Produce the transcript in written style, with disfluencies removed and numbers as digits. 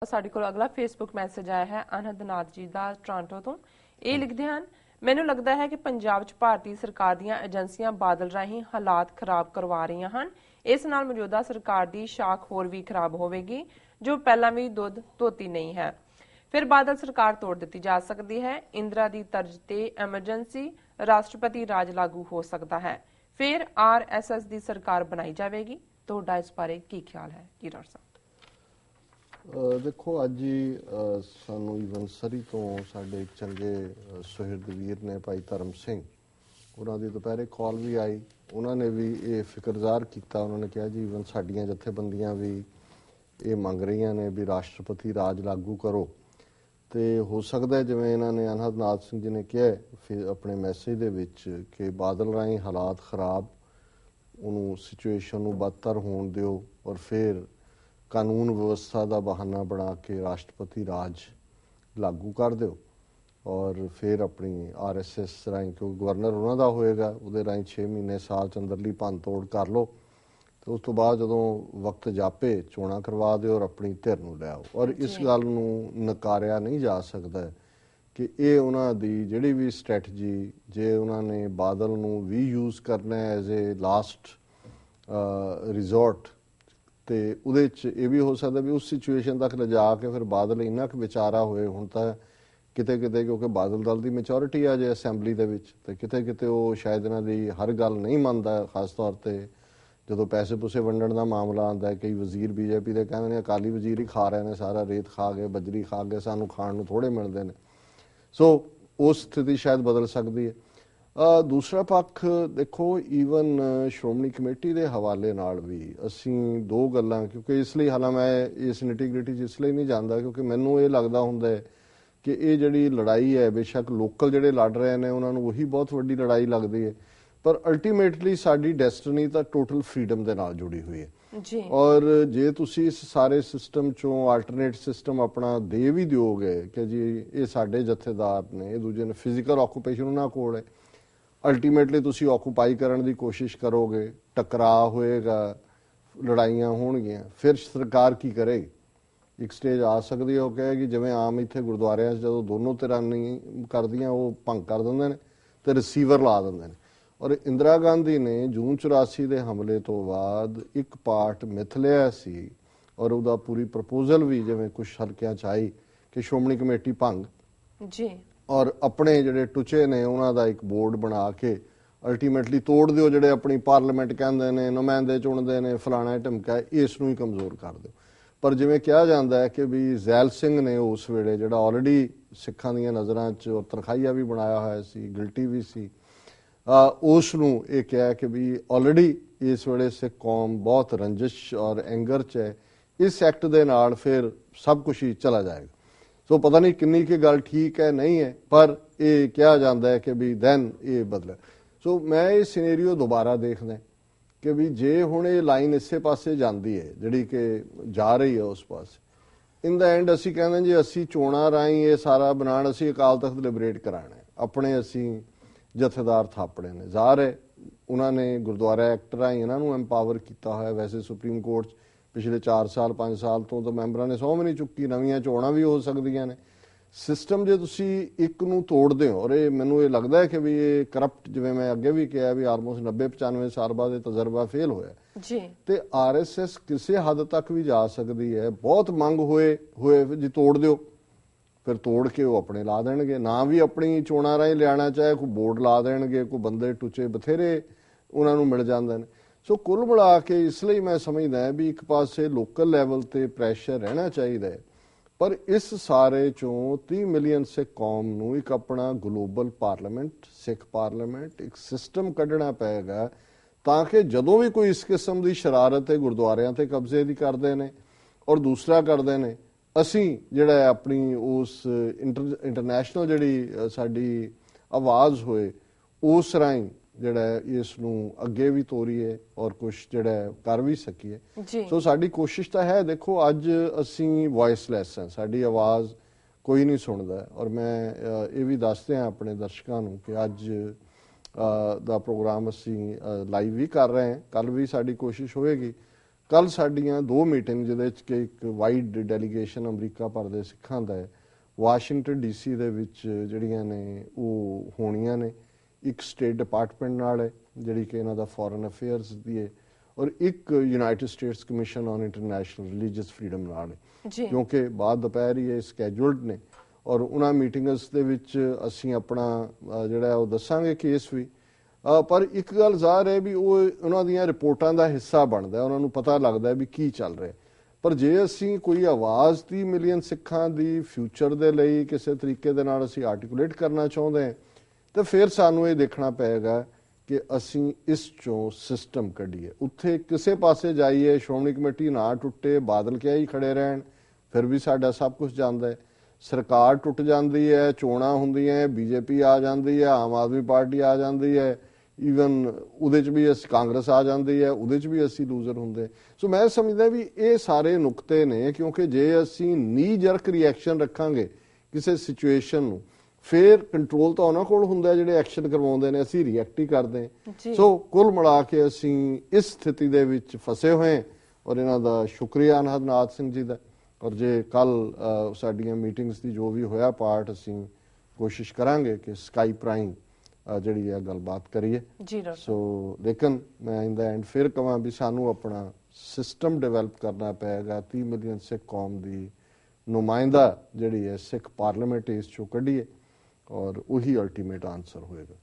ਸਾਡੇ ਕੋਲ ਅਗਲਾ ਫੇਸਬੁੱਕ ਮੈਸੇਜ ਆਇਆ ਹੈ ਅਨੰਦਨਾਥ ਜੀ ਦਾ ਟੋਰਾਂਟੋ ਤੋਂ। ਇਹ ਲਿਖਦੇ ਹਨ, ਮੈਨੂੰ ਲੱਗਦਾ ਹੈ ਕਿ ਪੰਜਾਬ 'ਚ ਭਾਰਤੀ ਸਰਕਾਰ ਦੀਆਂ ਏਜੰਸੀਆਂ ਬਾਦਲ ਰਾਹੀਂ ਹਾਲਾਤ ਖਰਾਬ ਕਰਵਾ ਰਹੀਆਂ ਹਨ। ਇਸ ਨਾਲ ਮੌਜੂਦਾ ਸਰਕਾਰ ਦੀ ਸ਼ਾਖ ਹੋਰ ਵੀ ਖਰਾਬ ਹੋਵੇਗੀ, ਜੋ ਪਹਿਲਾਂ ਵੀ ਦੁੱਧ ਧੋਤੀ ਨਹੀਂ ਹੈ। ਫਿਰ ਬਾਦਲ ਸਰਕਾਰ ਤੋੜ ਦਿੱਤੀ ਜਾ ਸਕਦੀ ਹੈ। ਇੰਦਰਾ ਦੀ ਤਰਜ਼ ਤੇ ਐਮਰਜੈਂਸੀ ਰਾਸ਼ਟਰਪਤੀ ਰਾਜ ਲਾਗੂ ਹੋ ਸਕਦਾ ਹੈ। ਫਿਰ RSS ਦੀ ਸਰਕਾਰ ਬਣਾਈ ਜਾਵੇਗੀ। ਤੁਹਾਡਾ ਇਸ ਬਾਰੇ ਕੀ ਖਿਆਲ ਹੈ ਜੀ ਡਾਕਟਰ ਸਾਹਿਬ? देखो अज ही सानू ईवन सरी तो साडे चंगे सुहिरद वीर ने भाई धर्म सिंह उन्होंने दोपहरे कॉल भी आई। उन्होंने भी ये फिक्र ज़ाहिर किया। उन्होंने कहा जी ईवन साडियां जथेबंदियां भी ये मंग रही ने भी राष्ट्रपति राज लागू करो। तो हो सकता है जिवें इन्होंने अनंदनाथ सिंह जी ने कहा फिर अपने मैसेज दे विच कि बादल राही हालात खराब उन्होंने सिचुएशन नूं बदतर होण दिओ और फिर कानून व्यवस्था का बहाना बना के राष्ट्रपति राज लागू कर दो और फिर अपनी RSS राही क्योंकि गवर्नर उन्होंने होएगा उहदे राही 6 महीने साल च अंदरली भन तोड़ कर लो तो उस तो बाद जदों वक्त जापे चोणां करवा दो और अपनी धिर नूं लै आओ। और इस गल नूं नकारिया नहीं जा सकता कि ये उन्हां दी जिहड़ी भी स्ट्रैटजी जे उन्होंने बादल नूं भी यूज़ करना एज ए लास्ट रिजोर्ट तो उहदे च ये भी हो सकता भी उस सिचुएशन तक लिजा के फिर बादल इन्ना क विचारा होए हुण तां किते किते क्योंकि बादल दल की मैचोरिटी आ जे असैंबली दे विच ते किते किते वो शायद इन्हां दी हर गल नहीं मनदा। खास तौर पर जो पैसे पूसे वंडण का मामला आंदा है कई वजीर BJP के कहते हैं अकाली वजीर ही खा रहे हैं सारा रेत खा गए बजरी खा गए सानू खाण नूं थोड़े मिलते हैं। सो उस स्थिति शायद बदल सकती है। दूसरा पक्ष देखो ईवन श्रोमणी कमेटी के हवाले नाल भी असी दो गल्लां क्योंकि इसलिए हालां मैं इस निटी-ग्रिटी इसलिए नहीं जानता क्योंकि मैनूं ये लगता हुंदा है कि ये जिहड़ी लड़ाई है बेशक लोकल जिहड़े लड़ रहे हैं उन्हां नूं वही बहुत वड्डी लड़ाई लगती है पर अल्टीमेटली साडी डेस्टिनी तां टोटल फ्रीडम दे नाल जुड़ी हुई है जी। और जे तुसी इस सारे सिस्टम चों आल्टरनेट सिस्टम अपना दे भी दिओगे कि जी ये साडे जथेदार ने दूजे ने फिजिकल ऑक्यूपेशन उन्हां कोल है अल्टीमेटली तुसी ऑक्यूपाई करने की कोशिश करोगे टकरा होएगा लड़ाइयां होणगियां फिर सरकार की करेगी। एक स्टेज आ सकती है वो कहेगी जिवें आम इत्थे गुरुद्वारियां जो दोनों धिरां नहीं करदियां वो भंग कर दिंदे ने ते रिसीवर ला दिंदे ने। और इंदिरा गांधी ने जून 84 के हमले तो बाद एक पार्ट मिथ लिया सी और उहदा पूरी प्रपोजल भी जिवें कुछ हलकियां च आई कि श्रोमणी कमेटी भंग जी और अपने जिहड़े टुचे ने उन्हां दा एक बोर्ड बना के अल्टीमेटली तोड़ दिओ जिहड़े अपनी पार्लीमेंट कहंदे ने नुमाइंदे चुणदे ने फलाना ढमका इस नूं ही कमज़ोर कर दिओ। पर जिवें कहा जाता है कि भी जैल सिंह ने उस वेले जिहड़ा ऑलरेडी सिखां दीआं नज़रां च और तनखाइया भी बनाया होया सी गिल्टी भी सी उस नूं ये कहा कि भी ऑलरेडी इस वेले सिख कौम बहुत रंजिश और एंगर च है इस एक्ट दे नाल फिर सब कुछ ही चला जाएगा। सो पता नहीं किन्नी की गल ठीक है नहीं है पर यह कहा जाता है कि भी दैन ये बदले। सो मैं ये सिनेरियो दोबारा देखना कि भी जे हुण ये लाइन इसे पासे जाती है जिहड़ी कि जा रही है उस पास इन द एंड असी कहते जी असी चोणां राहीं ये सारा बनाण असी अकाल तख्त लिबरेट कराना है अपने असी जथेदार थापड़े ने ज़ाहिर है उन्होंने गुरुद्वारा एक्ट राहीं इन्हां नूं एम्पावर किया होया। वैसे सुप्रीम कोर्ट पिछले 4 साल 5 साल तो मैंबरां ने सौं भी नहीं चुकी नवीं चोणां भी हो सकदियां ने। सिस्टम जे तुसी एक नूं तोड़दे हो और ये मैनूं ये लगता है कि भी ये करप्ट जिवें मैं अगे भी कहा भी आलमोस्ट 90-95 साल बाद ये तजर्बा फेल होया जी ते RSS किसी हद तक भी जा सकती है। बहुत मंग होए जी तोड़ दिओ फिर तोड़ के वो अपने ला देणगे ना भी अपनी चोणां राहीं लियाना चाहे कोई बोर्ड ला देणगे कोई बंदे टुचे बथेरे उन्हां नूं मिल जांदे ने। सो कुल मिला के इसलिए मैं समझदा भी एक पासे लोकल लैवल ते प्रैशर रहना चाहिए पर इस सारे चों 30 मिलियन सिख कौम नूं एक अपना ग्लोबल पार्लीमेंट सिख पार्लीमेंट एक सिस्टम कढ़ना पेगा ताकि जदों भी कोई इस किस्म की शरारत है गुरुद्वारियां ते कब्जे की करते हैं और दूसरा करते हैं असी जिहड़ा अपनी उस इंटरनेशनल जिहड़ी साडी आवाज़ होए उस राहीं जिहड़ा इस नूं अगे भी तोरीए और कुछ जिहड़ा कर भी सकीए। सो साडी कोशिश तो है देखो अज असी वॉइसलैस हैं साडी आवाज़ कोई नहीं सुनदा और मैं ये भी दसदे हैं अपने दर्शकों नूं कि अज दा प्रोग्राम असी लाइव भी कर रहे हैं कल भी साडी कोशिश होएगी ਕੱਲ ਸਾਡੀਆਂ 2 ਮੀਟਿੰਗ ਜਿਹਦੇ ਵਿੱਚ ਕਿ ਇੱਕ ਵਾਈਡ ਡੈਲੀਗੇਸ਼ਨ ਅਮਰੀਕਾ ਭਰ ਦੇ ਸਿੱਖਾਂ ਦਾ ਹੈ ਵਾਸ਼ਿੰਗਟਨ ਡੀਸੀ ਦੇ ਵਿੱਚ ਜਿਹੜੀਆਂ ਨੇ ਉਹ ਹੋਣੀਆਂ ਨੇ। ਇੱਕ ਸਟੇਟ ਡਿਪਾਰਟਮੈਂਟ ਨਾਲ ਹੈ ਜਿਹੜੀ ਕਿ ਇਹਨਾਂ ਦਾ ਫੋਰਨ ਅਫੇਅਰਸ ਦੀ ਹੈ, ਔਰ ਇੱਕ United States commission on international religious freedom ਨਾਲ ਹੈ, ਕਿਉਂਕਿ ਬਾਅਦ ਦੁਪਹਿਰ ਹੀ ਇਹ ਸਕੈਜੂਲਡ ਨੇ। ਔਰ ਉਹਨਾਂ ਮੀਟਿੰਗਸ ਦੇ ਵਿੱਚ ਅਸੀਂ ਆਪਣਾ ਜਿਹੜਾ ਉਹ ਦੱਸਾਂਗੇ ਕੇਸ ਵੀ, ਪਰ ਇੱਕ ਗੱਲ ਜ਼ਾਹਰ ਹੈ ਵੀ ਉਹ ਉਹਨਾਂ ਦੀਆਂ ਰਿਪੋਰਟਾਂ ਦਾ ਹਿੱਸਾ ਬਣਦਾ, ਉਹਨਾਂ ਨੂੰ ਪਤਾ ਲੱਗਦਾ ਵੀ ਕੀ ਚੱਲ ਰਿਹਾ। ਪਰ ਜੇ ਅਸੀਂ ਕੋਈ ਆਵਾਜ਼ 30 ਮਿਲੀਅਨ ਸਿੱਖਾਂ ਦੀ ਫਿਊਚਰ ਦੇ ਲਈ ਕਿਸੇ ਤਰੀਕੇ ਦੇ ਨਾਲ ਅਸੀਂ ਆਰਟੀਕੂਲੇਟ ਕਰਨਾ ਚਾਹੁੰਦੇ ਹਾਂ ਤਾਂ ਫਿਰ ਸਾਨੂੰ ਇਹ ਦੇਖਣਾ ਪਏਗਾ ਕਿ ਅਸੀਂ ਇਸ ਚੋਂ ਸਿਸਟਮ ਕੱਢੀਏ। ਉੱਥੇ ਕਿਸੇ ਪਾਸੇ ਜਾਈਏ, ਸ਼੍ਰੋਮਣੀ ਕਮੇਟੀ ਨਾ ਟੁੱਟੇ, ਬਾਦਲ ਕਿਹਾ ਹੀ ਖੜੇ ਰਹਿਣ, ਫਿਰ ਵੀ ਸਾਡਾ ਸਭ ਕੁਝ ਜਾਂਦਾ ਹੈ। ਸਰਕਾਰ ਟੁੱਟ ਜਾਂਦੀ ਹੈ, ਚੋਣਾਂ ਹੁੰਦੀਆਂ, ਬੀਜੇਪੀ ਆ ਜਾਂਦੀ ਹੈ, ਆਮ ਆਦਮੀ ਪਾਰਟੀ ਆ ਜਾਂਦੀ ਹੈ, ਈਵਨ ਉਹਦੇ 'ਚ ਵੀ ਅਸੀਂ ਕਾਂਗਰਸ ਆ ਜਾਂਦੀ ਹੈ, ਉਹਦੇ 'ਚ ਵੀ ਅਸੀਂ ਲੂਜ਼ਰ ਹੁੰਦੇ। ਸੋ ਮੈਂ ਸਮਝਦਾ ਵੀ ਇਹ ਸਾਰੇ ਨੁਕਤੇ ਨੇ, ਕਿਉਂਕਿ ਜੇ ਅਸੀਂ ਨੀ ਜਰਕ ਰਿਐਕਸ਼ਨ ਰੱਖਾਂਗੇ ਕਿਸੇ ਸਿਚੁਏਸ਼ਨ ਨੂੰ, ਫਿਰ ਕੰਟਰੋਲ ਤਾਂ ਉਹਨਾਂ ਕੋਲ ਹੁੰਦਾ ਜਿਹੜੇ ਐਕਸ਼ਨ ਕਰਵਾਉਂਦੇ ਨੇ, ਅਸੀਂ ਰਿਐਕਟ ਹੀ ਕਰਦੇ। ਸੋ ਕੁੱਲ ਮਿਲਾ ਕੇ ਅਸੀਂ ਇਸ ਸਥਿਤੀ ਦੇ ਵਿੱਚ ਫਸੇ ਹੋਏ, ਔਰ ਇਹਨਾਂ ਦਾ ਸ਼ੁਕਰੀਆ ਅਨਹਦ ਸਿੰਘ ਜੀ ਦਾ। ਔਰ ਜੇ ਕੱਲ ਸਾਡੀਆਂ ਮੀਟਿੰਗਸ ਦੀ ਜੋ ਵੀ ਹੋਇਆ ਪਾਰਟ, ਅਸੀਂ ਕੋਸ਼ਿਸ਼ ਕਰਾਂਗੇ ਕਿ ਸਕਾਈਪ ਰਾਹੀਂ ਜਿਹੜੀ ਹੈ ਗੱਲਬਾਤ ਕਰੀਏ। ਸੋ ਲੇਕਿਨ ਮੈਂ ਇਨ ਦਾ ਐਂਡ ਫਿਰ ਕਹਾਂ ਵੀ ਸਾਨੂੰ ਆਪਣਾ ਸਿਸਟਮ ਡਿਵੈਲਪ ਕਰਨਾ ਪਏਗਾ, 30 ਮਿਲੀਅਨ ਸਿੱਖ ਕੌਮ ਦੀ ਨੁਮਾਇੰਦਾ ਜਿਹੜੀ ਹੈ ਸਿੱਖ ਪਾਰਲੀਮੈਂਟ ਇਸ ਚੋਂ ਕੱਢੀਏ, ਔਰ ਉਹੀ ਅਲਟੀਮੇਟ ਆਨਸਰ ਹੋਏਗਾ।